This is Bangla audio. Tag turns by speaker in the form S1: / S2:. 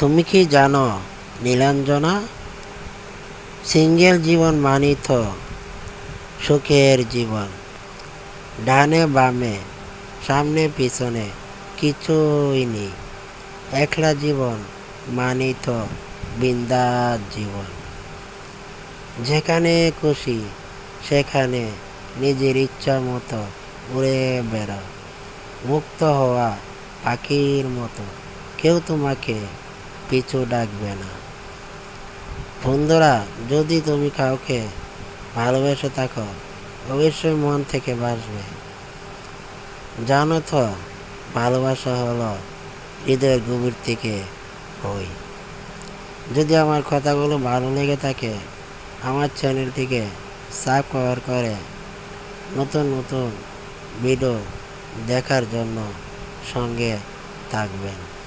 S1: তুমি কি জানো নীলাঞ্জনা, সিঙ্গেল জীবন মানেই তো সুখের জীবন। ডানে বামে সামনে পিছনে কিছুই নেই। একলা জীবন মানেই তো বিন্দাস জীবন। যেখানে খুশি সেখানে নিজের ইচ্ছা মতো উড়ে বেড়াও, মুক্ত হওয়া পাখির মতো। কেউ তোমাকে পিছু ডাকবে না। বন্ধুরা, যদি তুমি কাউকে ভালোবেসে থাকো, অবশ্যই মন থেকে বাসবে। জানো তো, ভালোবাসা হলো হৃদয়ের গভীর থেকে হই। যদি আমার কথাগুলো ভালো লেগে থাকে, আমার চ্যানেলটিকে সাবস্ক্রাইব করে নতুন নতুন ভিডিও দেখার জন্য সঙ্গে থাকবেন।